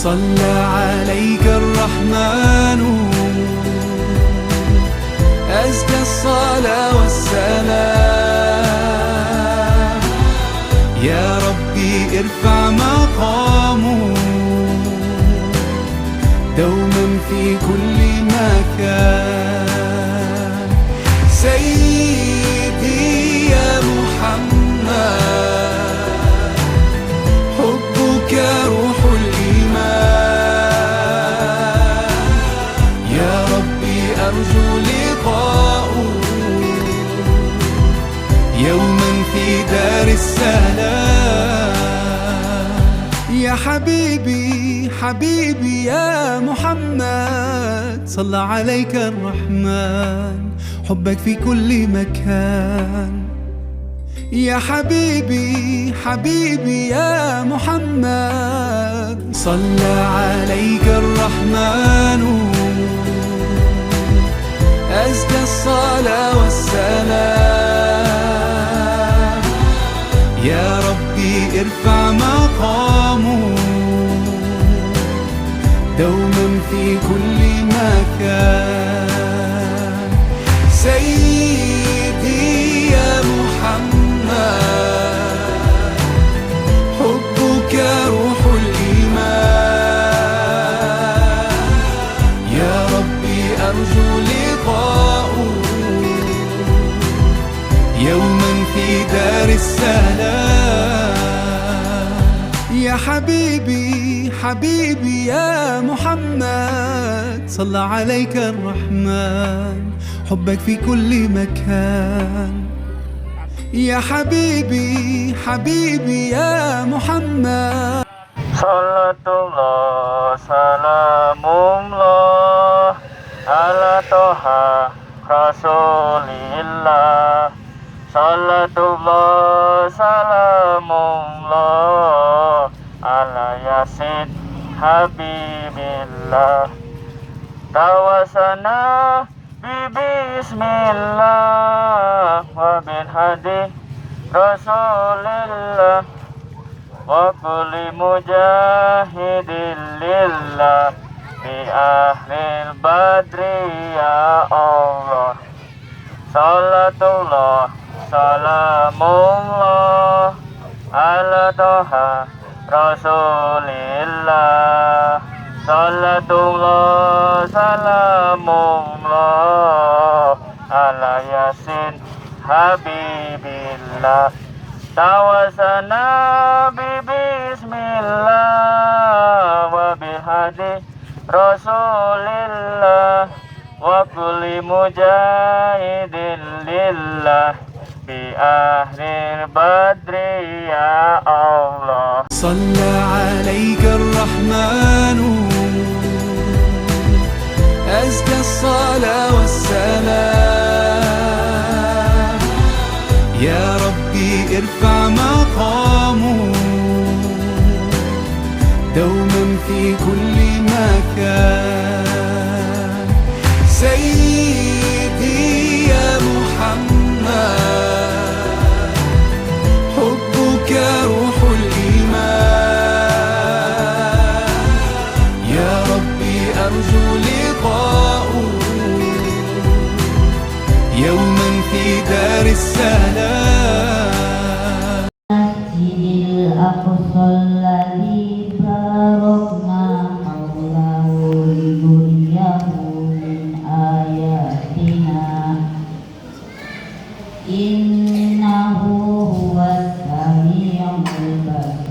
صلى عليك الرحمن أزكى الصلاة والسلام. يا ربي ارفع مقامه دوما في كل مكان. سيدي يا محمد حبك روح الإيمان. يا ربي أرجو لقاءه يوما في دار السلام. يا حبيبي حبيبي يا محمد صلى عليك الرحمن حبك في كل مكان. يا حبيبي حبيبي يا محمد صلى عليك الرحمن أزكى الصلاة والسلام. يا ربي ارفع مقامه دوما في كل مكان. سيدي يا محمد حبك روح الإيمان. يا ربي أرجو لقاءه يوما في دار السلام. يا حبيبي حبيبي يا محمد صلى عليك الرحمن حبك في كل مكان. يا حبيبي حبيبي يا محمد Salatullah salamullah ala toha rasulillah. Salatullah salamullah ala yasin habibillah. Tawasana bismillah wa bin hadi rasulillah wa kulli mujahidin lillah bi ahlil badri ya Allah. Salatullah salamullah ala toha rasulillah. Salatullah salamullah ala yasin habibillah. Tawasana bismillah wa bihadi rasulillah wa kulli mujahidin lillah bi ahlil badri ya Allah. صلى عليك الرحمن أزكى الصلاة والسلام. يا ربي ارفع مقامه دوما في كل مكان. سيدي يا محمد حبك روح الإيمان. يا ربي أرجو لقاءه يوما في دار السلام. Masjidil Aqsa alladzi barakna hawlahu linuriyahu min ayatina innahu huwas samiul basir.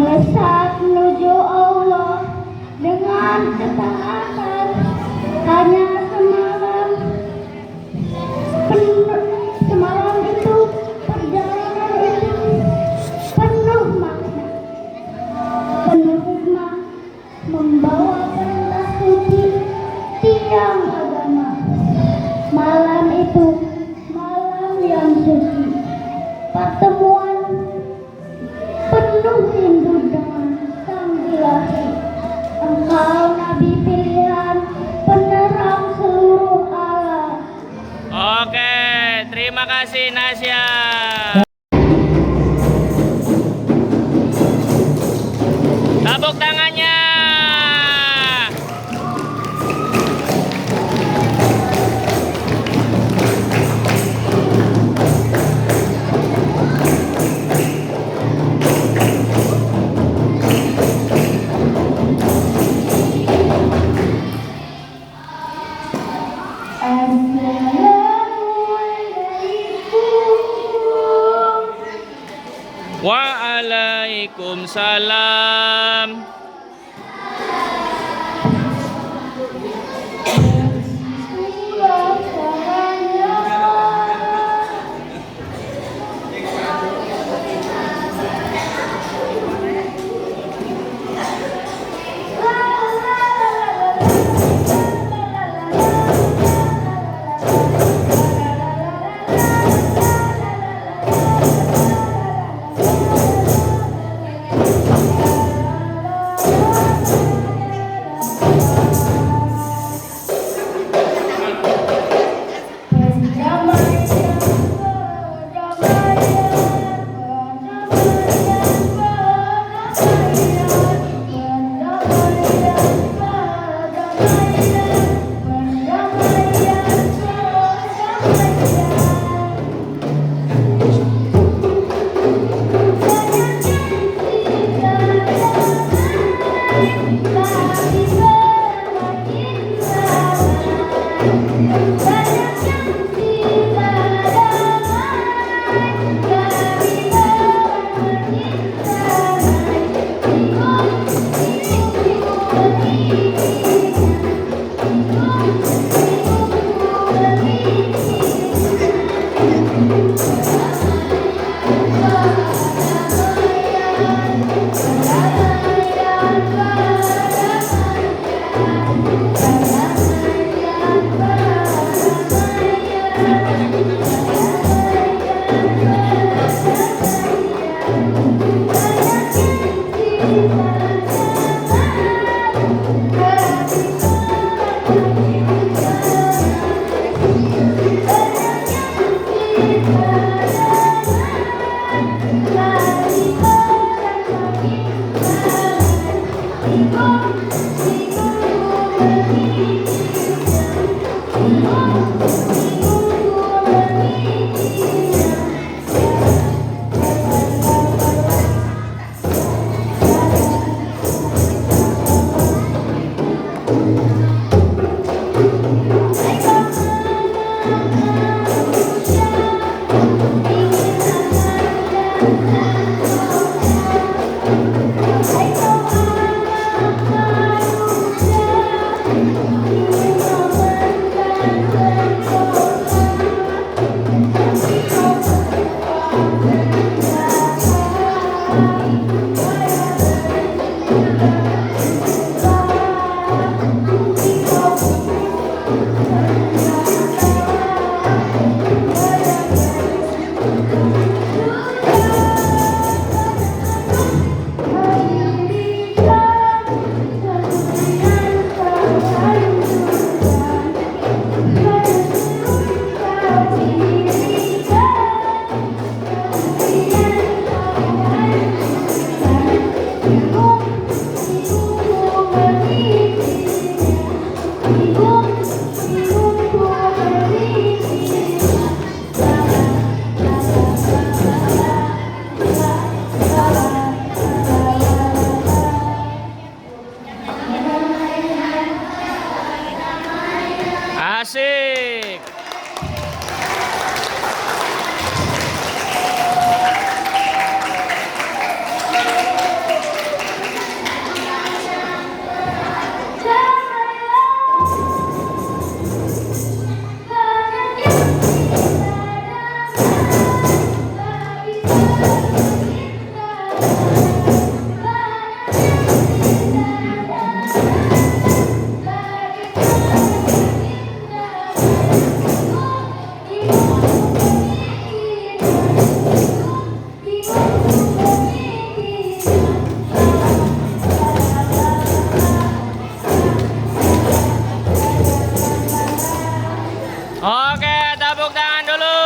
melesat menuju Allah dengan ketaatan. Hanya semalam itu perjalanan itu penuh makna, penuh hikmah, membawa perintah suci tiang agama. Malam itu malam yang suci, pertemuan penuh rindu dengan sang ilahi. Engkau nabi pilihan, penerang seluruh alam. Oke, terima kasih Nasya. Tepuk tangannya. Waalaikumsalam. Asik. Oke, tepuk tangan dulu.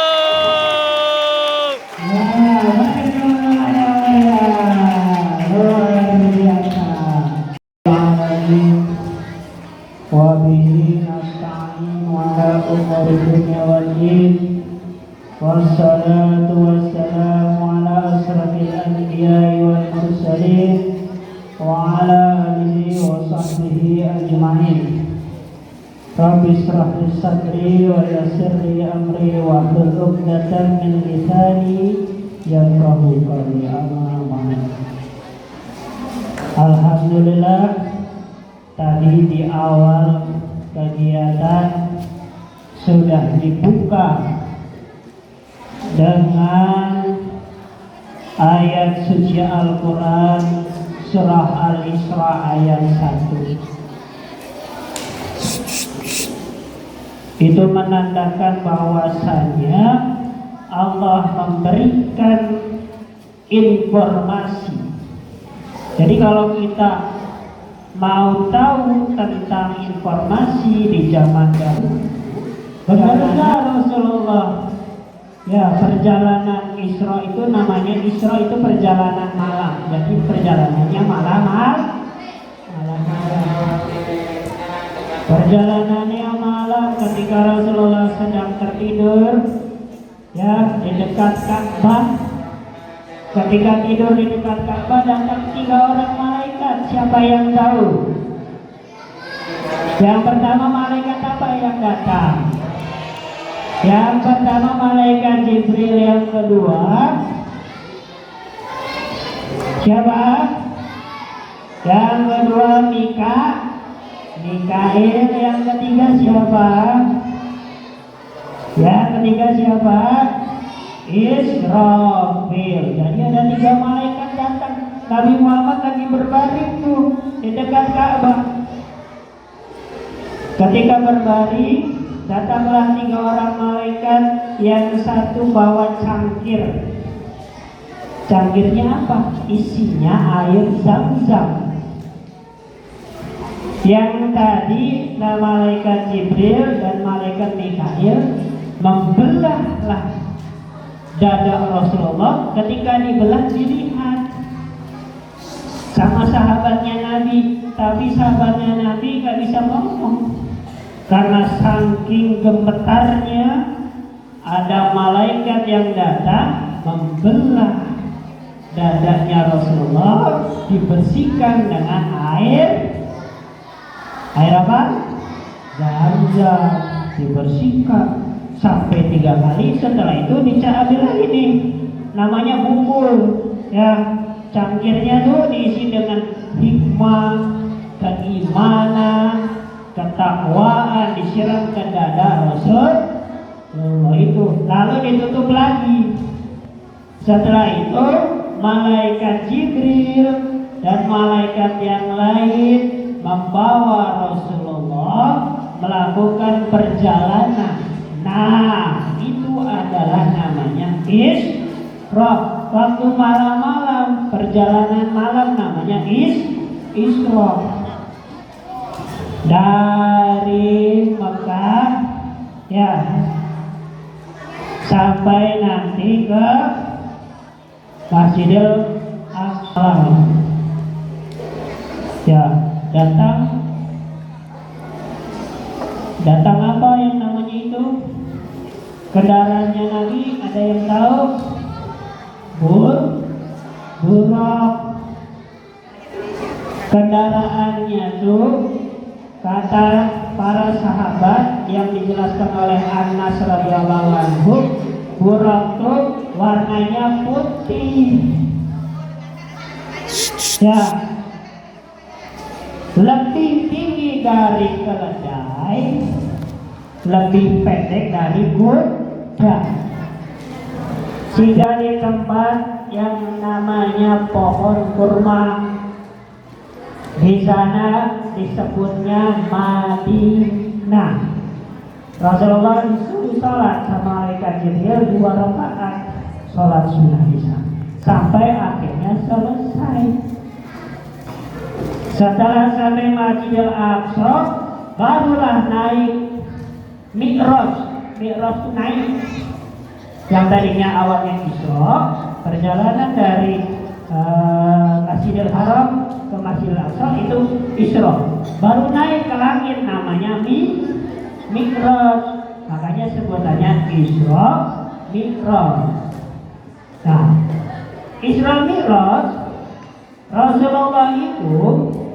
Wabihi nasta'in wa ala umuri dunya wal din. Wassalatu wassalamu ala asrafil anbiya'i wal mursalin wa ala alihi wa sahbihi ajma'in. Rabbi israh li sadri wa yassir li amri wa hlul 'uqdatam min lisani yafqahu qawli. Amma ba'd. Alhamdulillah, tadi di awal kegiatan sudah dibuka dengan ayat suci Al-Quran surah Al-Isra ayat 1. Itu menandakan bahwasanya Allah memberikan informasi. Jadi kalau kita mau tahu tentang informasi di zaman dahulu, bagaimana Rasulullah, ya, perjalanan Isra itu namanya Isra itu perjalanan malam. Jadi perjalanannya malam. Perjalanannya malam ketika Rasulullah sedang tertidur, ya, di dekat Ka'bah. Ketika tidur di dekat Ka'bah datang 3 orang malaikat. Siapa yang tahu? Yang pertama malaikat apa yang datang? Yang pertama malaikat Jibril, yang kedua siapa? Yang kedua Mikail, yang ketiga siapa? Yang ketiga siapa? Israfil. Jadi ada 3 malaikat datang. Nabi Muhammad lagi berbaring tuh di dekat Ka'bah. Ketika berbaring, datanglah 3 orang malaikat. Yang satu bawa cangkir. Cangkirnya apa? Isinya air Zam-Zam. Yang tadi malaikat Jibril dan malaikat Mikail membelahlah dada Rasulullah. Ketika dibelah dilihat sama sahabatnya Nabi, tapi sahabatnya Nabi gak bisa ngomong karena saking gemetarnya. Ada malaikat yang datang membelah dadanya Rasulullah, dibersihkan dengan air apa? Zam-Zam, dibersihkan sampai 3 kali. Setelah itu diambil lagi nih, namanya bubur, ya. Cangkirnya tuh diisi dengan hikmah, keimanan, ketakwaan, disiram ke dada Rasulullah itu. Lalu ditutup lagi. Setelah itu malaikat Jibril dan malaikat yang lain membawa Rasulullah melakukan perjalanan. Nah, itu adalah namanya Isra. Waktu malam-malam, perjalanan malam namanya Isra. Dari Mekah, ya, sampai nanti ke Masjidil Aqsa. Ya, datang apa yang namanya itu? Kendaraannya Nabi, ada yang tahu? Burak. Kendaraannya tuh kata para sahabat yang dijelaskan oleh Anas radhiyallahu anhu, burak tuh warnanya putih. Ya, lebih tinggi dari keledai, lebih pendek dari kuda. Sehingga di tempat yang namanya pohon kurma, di sana disebutnya Madinah. Rasulullah disuruh sholat sama malaikat Jibril 2 rakaat sholat sunnah di sana sampai akhirnya selesai. Setelah sampai Masjidil Aqsa, barulah naik Mi'raj Mi'raj itu naik. Yang tadinya awalnya Isra, perjalanan dari Masjidil Haram ke Masjidil Aqsa itu Isra. Baru naik ke langit namanya Mi'raj. Makanya sebutannya Isra Mi'raj. Nah, Isra Mi'raj Rasulullah itu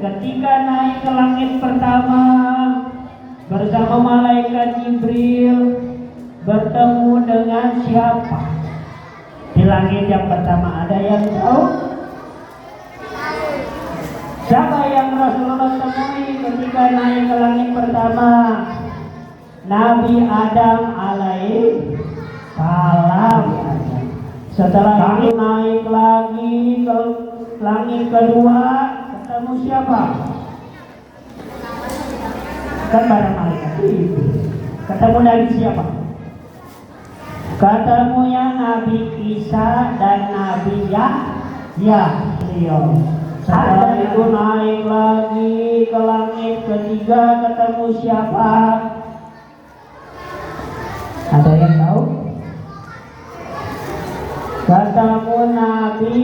ketika naik ke langit pertama bersama malaikat Jibril bertemu dengan siapa? Di langit yang pertama ada yang tahu? Siapa yang Rasulullah temui ketika naik ke langit pertama? Nabi Adam alaihi salam. Setelah itu naik lagi ke langit kedua, ketemu siapa? Kan barang malaikat itu. Ketemu dari siapa? Ketemunya Nabi Isa dan Nabi Yahya. Setelah itu naik lagi ke langit ketiga, ketemu siapa? Ada yang tahu? Ketemu Nabi,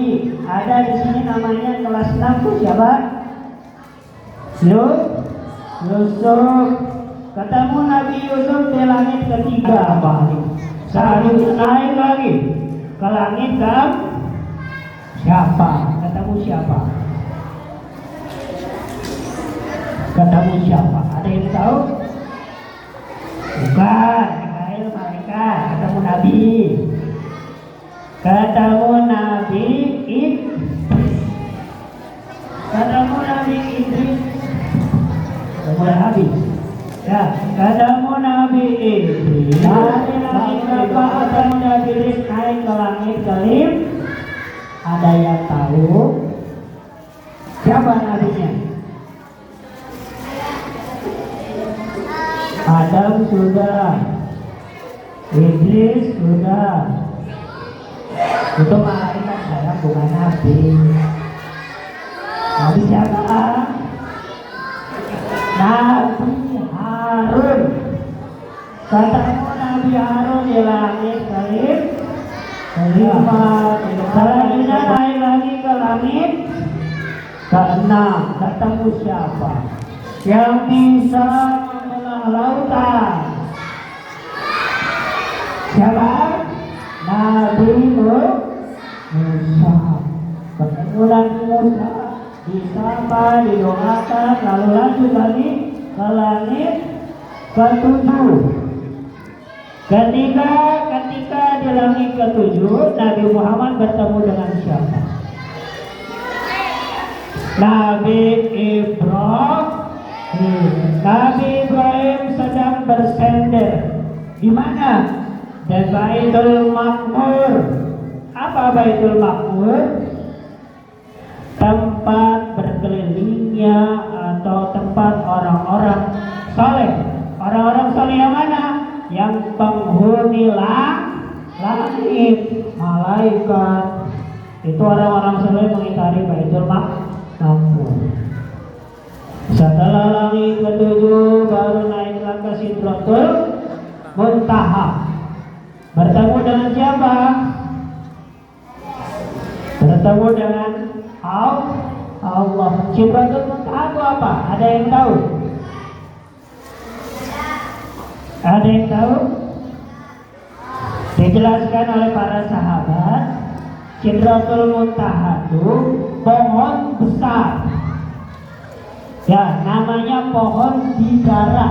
ada di sini namanya kelas 6 tuh siapa? Yusuf. Ketemu Nabi Yusuf di langit ketiga apa? Selanjutnya naik lagi ke langit ke siapa? Ketemu siapa? Ketemu siapa? Ada yang tahu? Bukan, malaikat. Ketemu Nabi. Ketemu Nabi Idris. Ketemu Nabi Idris. Ketemu Nabi. Ya, ketemu Nabi Idris. Dari langit berapa ketemu Nabi Idris naik ke langit kelim? Ada yang tahu? Siapa nabinya? Adam sudah. Idris sudah. Itu malaikat saya bukan nabi. Nabi siapa? Nabi Harun. Ketemu Nabi Harun di langit kelim. Selanjutnya naik lagi ke langit ke-6. Ketemu siapa? Yang bisa membelah lautan. Siapa? Nabi Musa. Ketemu Nabi Musa, disapa, didoakan, lalu lanjut lagi ke langit ke-7. Ketika di langit ke-7 Nabi Muhammad bertemu dengan siapa? Nabi Ibrahim. Nabi Ibrahim sedang bersender. Di mana? Di Baitul Maqmur. Apa Baitul Maqmur? Tempat berkelilingnya atau tempat orang-orang saleh. Orang-orang saleh yang mana? Yang penghuni langit, malaikat. Itu orang-orang saleh mengitari Baitul Maqmur. Setelah langit ke-7 baru naiklah ke Sidratul Muntaha. Bertemu dengan siapa? Bertemu dengan Allah. Sidratul Muntaha itu apa? Ada yang tahu? Ada yang tahu? Dijelaskan oleh para sahabat, Sidratul Muntaha itu pohon besar. Ya, namanya pohon bidara.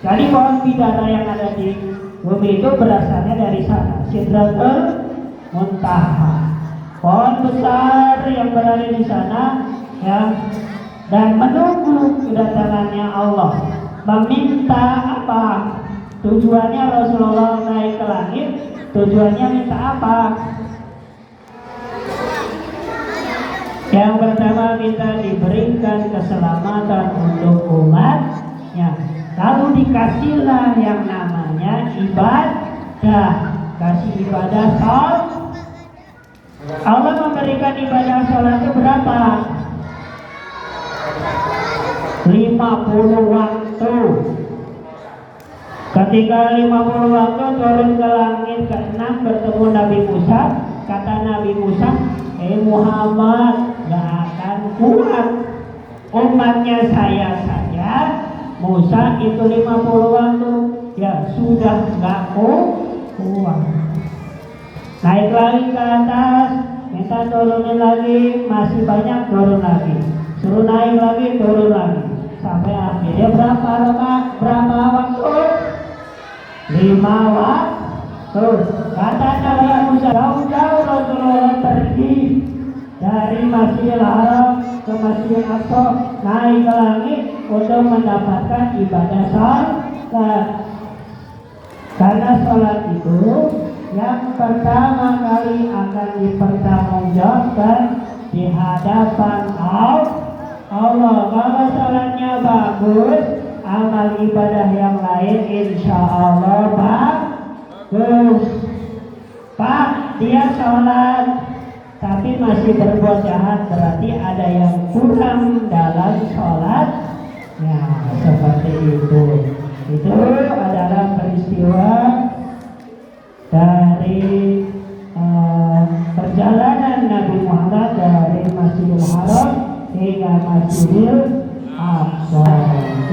Jadi pohon bidara yang ada di bumi itu berasalnya dari sana, Sidratul Muntaha. Pohon besar yang berada di sana, ya, dan menunggu kedatangannya Allah. Meminta apa? Tujuannya Rasulullah naik ke langit. Tujuannya minta apa? Yang pertama minta diberikan keselamatan untuk umatnya. Lalu dikasihlah yang namanya ibadah. Kasih ibadah sholat. Allah memberikan ibadah sholat itu berapa? 50 waktu. Ketika 50 waktu turun ke langit ke-6 bertemu Nabi Musa, kata Nabi Musa, Muhammad gak akan kuat, umatnya saya saja. Musa itu 50 waktu, ya sudah gak kuat. Naik lagi ke atas, minta turunin lagi, masih banyak, turun lagi. Suruh naik lagi, turun lagi. Sampai akhirnya berapa waktu? 5 waktu. Kata Nabi Musa, jauh-jauh Rasulullah pergi dari Masjidil Haram ke Masjidil Aqsa, naik ke langit untuk mendapatkan ibadah salat. Karena salat itu yang pertama kali akan dipertanggungjawabkan di hadapan Allah. Kalau salatnya bagus, amal ibadah yang lain insya Allah bagus. Pak, dia sholat tapi masih berbuat jahat, berarti ada yang kurang dalam sholat. Ya, seperti itu. Itu adalah peristiwa dari perjalanan Nabi Muhammad dari Masjidil Haram hingga Masjidil Aqsa.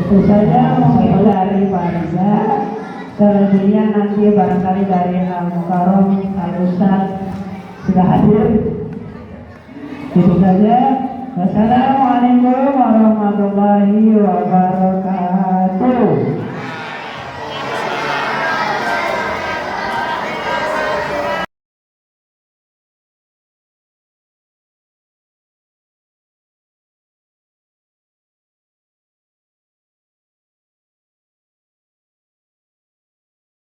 Itu saja mungkin dari Fariza. Selebihnya nanti barangkali dari Al-Mukarram, Al-Ustaz sudah hadir. Itu saja. Wassalamualaikum warahmatullahi wabarakatuh.